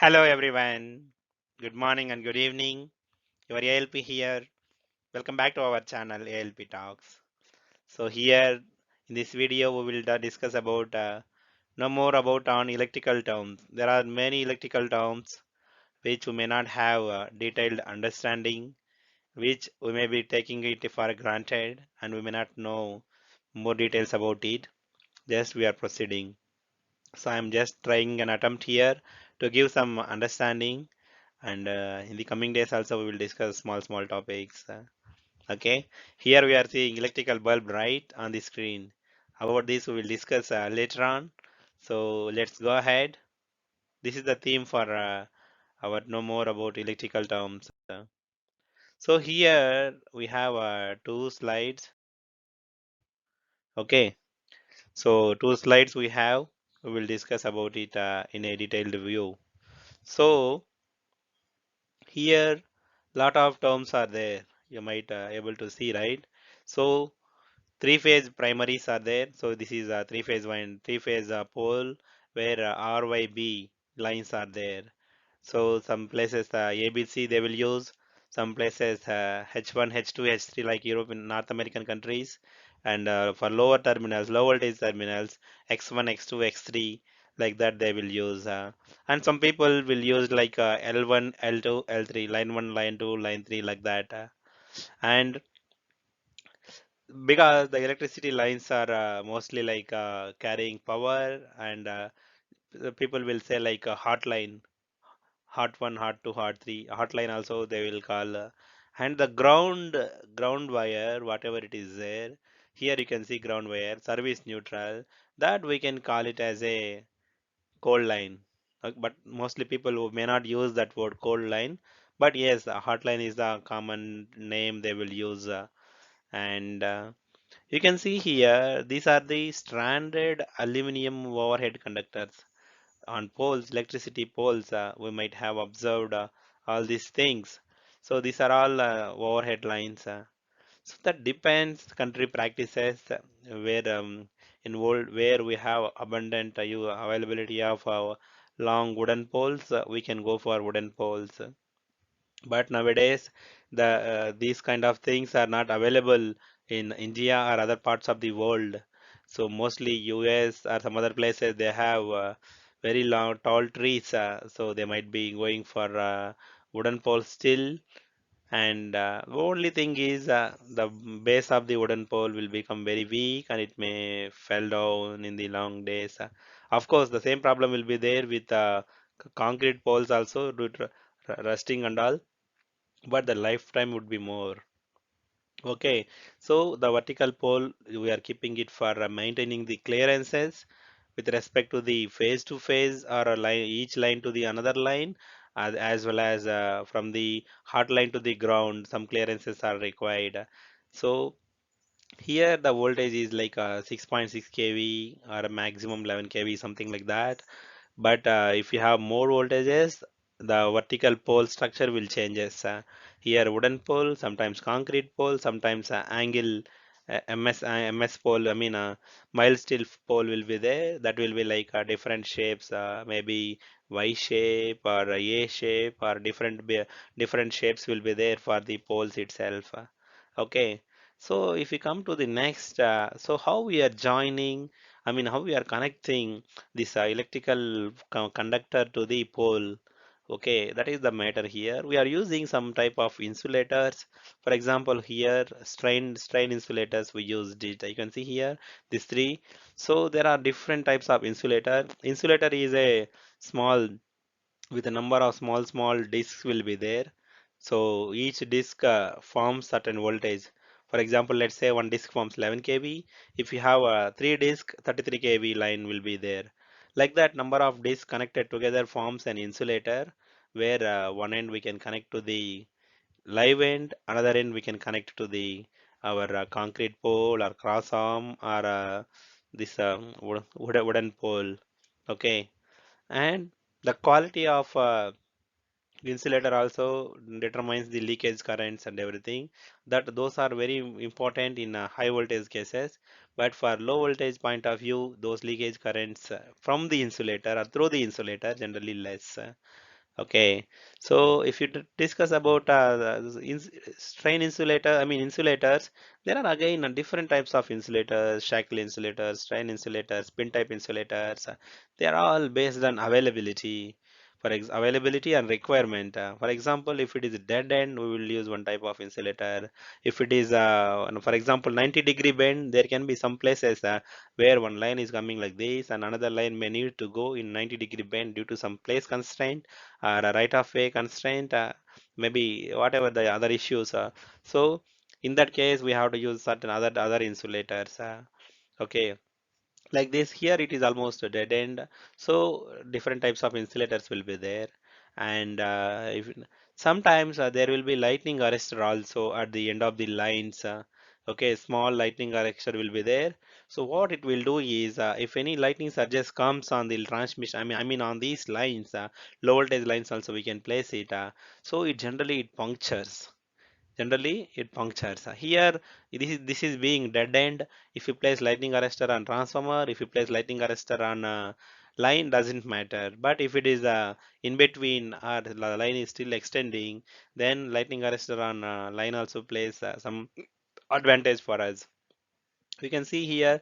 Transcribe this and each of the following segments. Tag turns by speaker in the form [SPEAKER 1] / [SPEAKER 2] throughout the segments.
[SPEAKER 1] Hello everyone. Good morning and good evening. Your ALP here. Welcome back to our channel ALP Talks. So here in this video we will discuss about no more about on electrical terms. There are many electrical terms which we may not have detailed understanding, which we may be taking it for granted and we may not know more details about it. Just we are proceeding. So I'm just trying an attempt here to give some understanding and in the coming days also we will discuss small topics. Okay, here we are seeing electrical bulb right on the screen. About this we will discuss later on. So let's go ahead. This is the theme for our know more about electrical terms. So here we have two slides. Okay, so two slides we will discuss about it in a detailed view. So here lot of terms are there, you might able to see, right? So three phase primaries are there. So this is a three phase pole where RYB lines are there. So some places ABC they will use, some places H1, H2, H3 like Europe and North American countries, and for lower terminals, low voltage terminals, X1, X2, X3 like that they will use. And some people will use like L1, L2, L3, line 1, line 2, line 3 like that. And because the electricity lines are mostly like carrying power and the people will say like a hotline, hot 1, hot 2, hot 3, hotline also they will call. And the ground wire, whatever it is there, here you can see ground wire, service neutral, that we can call it as a cold line. But mostly people who may not use that word cold line, but yes, a hotline is the common name they will use. And You can see here, these are the stranded aluminum overhead conductors on poles, electricity poles. We might have observed all these things. So these are all overhead lines. So that depends country practices where involved where we have abundant availability of long wooden poles. We can go for wooden poles. But nowadays, these kind of things are not available in India or other parts of the world. So mostly US or some other places they have very long tall trees. So they might be going for wooden poles still. And the only thing is the base of the wooden pole will become very weak and it may fall down in the long days. Of course, the same problem will be there with concrete poles also due to rusting and all, but the lifetime would be more. Okay, so the vertical pole, we are keeping it for maintaining the clearances with respect to phase or a line, each line to the another line, as well as from the hot line to the ground, some clearances are required. So here the voltage is like 6.6 kV or a maximum 11 kV, something like that. But if you have more voltages, the vertical pole structure will changes. Here wooden pole, sometimes concrete pole, sometimes angle MS pole. I mean, mild steel pole will be there. That will be like different shapes, maybe Y shape or A shape or different shapes will be there for the poles itself. Okay, so if we come to the next, so how we are joining, I mean, how we are connecting this electrical conductor to the pole. Okay, that is the matter here. We are using some type of insulators. For example, here strain insulators we used it. You can see here these three. So there are different types of insulator. Insulator is a small with a number of small discs will be there. So each disc forms certain voltage. For example, let's say one disc forms 11 kV. If you have a three disc, 33 kV line will be there. Like that, number of discs connected together forms an insulator where one end we can connect to the live end, another end we can connect to the our concrete pole or cross arm or this wooden pole. Okay, and the quality of insulator also determines the leakage currents and everything, that those are very important in high voltage cases, but for low voltage point of view those leakage currents from the insulator or through the insulator generally less. Okay, so if you discuss about strain insulator, I mean insulators, there are again different types of insulators, shackle insulators, strain insulators, pin type insulators. They are all based on availability, for ex availability and requirement. For example, if it is dead end, we will use one type of insulator. If it is, for example, 90-degree bend, there can be some places where one line is coming like this, and another line may need to go in 90-degree bend due to some place constraint or a right of way constraint, maybe whatever the other issues are. So in that case, we have to use certain other insulators. Okay, like this here, it is almost a dead end. So different types of insulators will be there, and if sometimes there will be lightning arrestor also at the end of the lines. Okay, small lightning arrestor will be there. So what it will do is, if any lightning surges comes on the transmission, I mean on these lines, low voltage lines also we can place it. So it generally it punctures. Generally it punctures. Here this is being dead end. If you place lightning arrestor on transformer, if you place lightning arrestor on line, doesn't matter. But if it is in between or the line is still extending, then lightning arrestor on line also plays some advantage for us. We can see here,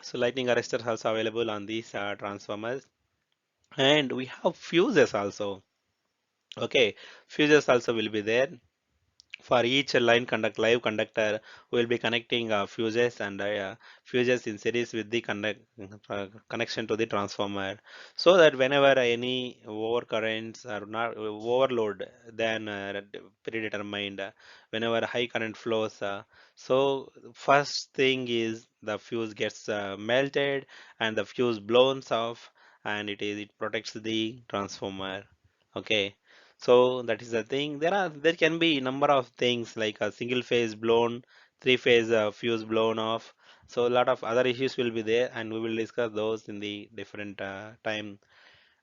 [SPEAKER 1] so lightning arrestor is also available on these transformers, and we have fuses also. Okay, fuses also will be there. For each live conductor, we will be connecting fuses, and fuses in series with the connection to the transformer, so that whenever any overcurrents or not overload than predetermined, whenever high current flows, so first thing is the fuse gets melted and the fuse blown off, and it protects the transformer. Okay, so that is the thing. There can be number of things like a single phase blown, three phase fuse blown off. So a lot of other issues will be there, and we will discuss those in the different time.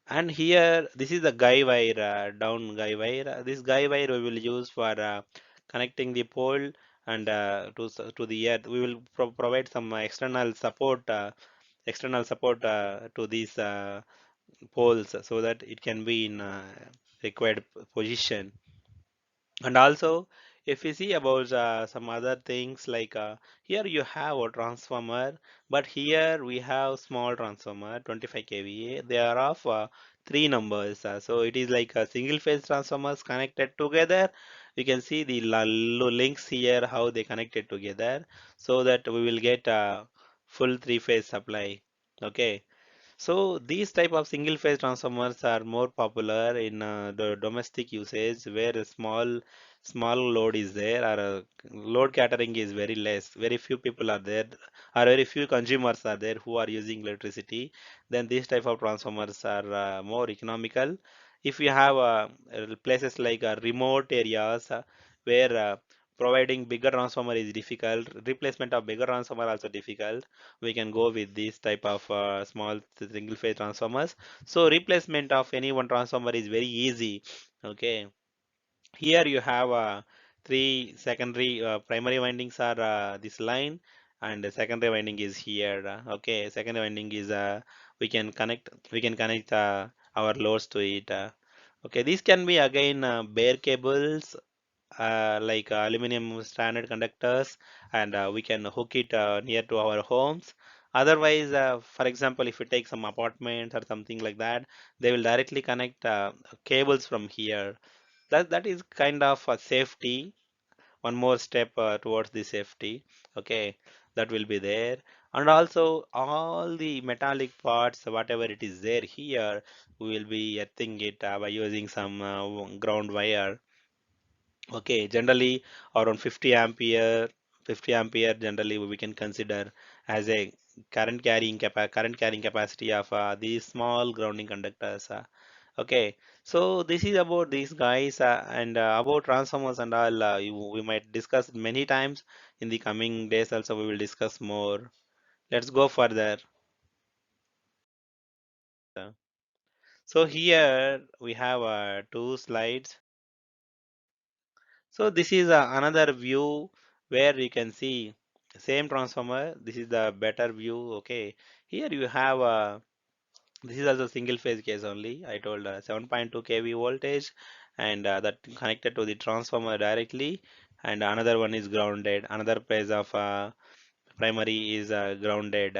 [SPEAKER 1] And here, this is the guy wire, down guy wire. This guy wire we will use for connecting the pole and to the earth. We will provide some external support to these poles so that it can be in required position. And also, if you see about some other things like here you have a transformer, but here we have small transformer 25 kVA. They are of three numbers, so it is like a single phase transformers connected together. You can see the links here how they connected together, so that we will get a full three phase supply. Okay, so these type of single phase transformers are more popular in the domestic usage where a small load is there, or load catering is very less. Very few people are there, or very few consumers are there who are using electricity. Then these type of transformers are more economical. If you have places like remote areas where providing bigger transformer is difficult, replacement of bigger transformer also difficult, we can go with this type of small single phase transformers. So replacement of any one transformer is very easy. Okay, here you have three secondary primary windings are this line, and the secondary winding is here. Okay, secondary winding is we can connect our loads to it. Okay, these can be again bare cables like aluminum standard conductors, and we can hook it near to our homes. Otherwise, for example, if you take some apartments or something like that, they will directly connect cables from here. That is kind of a safety, one more step towards the safety. Okay, that will be there. And also all the metallic parts, whatever it is there here, we will be earthing it by using some ground wire. Okay, generally around 50 ampere generally we can consider as a current carrying capacity of these small grounding conductors. Okay, so this is about these guys, and about transformers and all. We might discuss many times in the coming days. Also, we will discuss more. Let's go further. Uh, So here we have two slides. So this is another view where you can see same transformer. This is the better view. Okay, here you have This is also single phase case only. I told 7.2 kV voltage, and that connected to the transformer directly, and another one is grounded. Another phase of primary is grounded.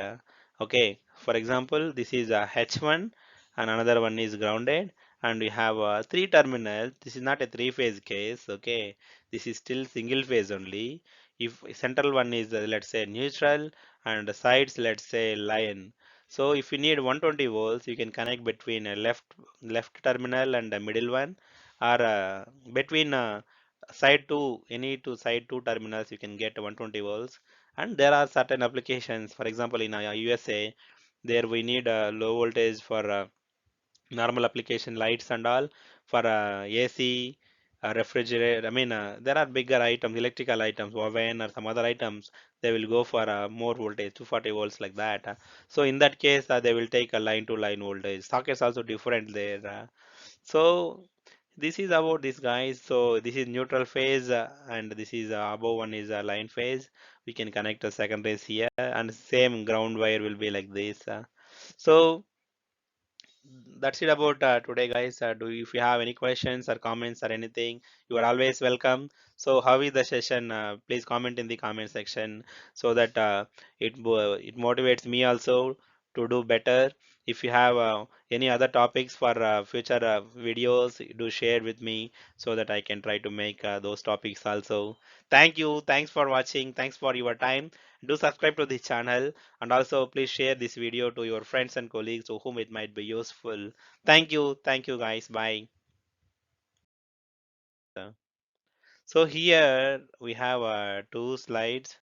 [SPEAKER 1] Okay, for example, this is H1 and another one is grounded, and we have three terminals. This is not a three phase case. Okay, this is still single phase only. If central one is let's say neutral, and the sides let's say line. So if you need 120 volts, you can connect between a left terminal and a middle one, or between side two, any two side two terminals you can get 120 volts. And there are certain applications, for example in USA, there we need a low voltage for normal application lights and all, for AC, refrigerator. I mean, there are bigger items, electrical items, oven or some other items. They will go for more voltage, 240 volts like that. So in that case, they will take a line to line voltage. Sockets also different there. So this is about this guys. So this is neutral phase, and this is above one is a line phase. We can connect a secondaries here, and same ground wire will be like this. So that's it about today, guys. If you have any questions or comments or anything, you are always welcome. So how is the session? Please comment in the comment section, so that it motivates me also to do better. If you have any other topics for future videos, do share with me, so that I can try to make those topics also. Thank you. Thanks for watching. Thanks for your time. Do subscribe to this channel, and also please share this video to your friends and colleagues to whom it might be useful. Thank you guys. Bye. So here we have two slides.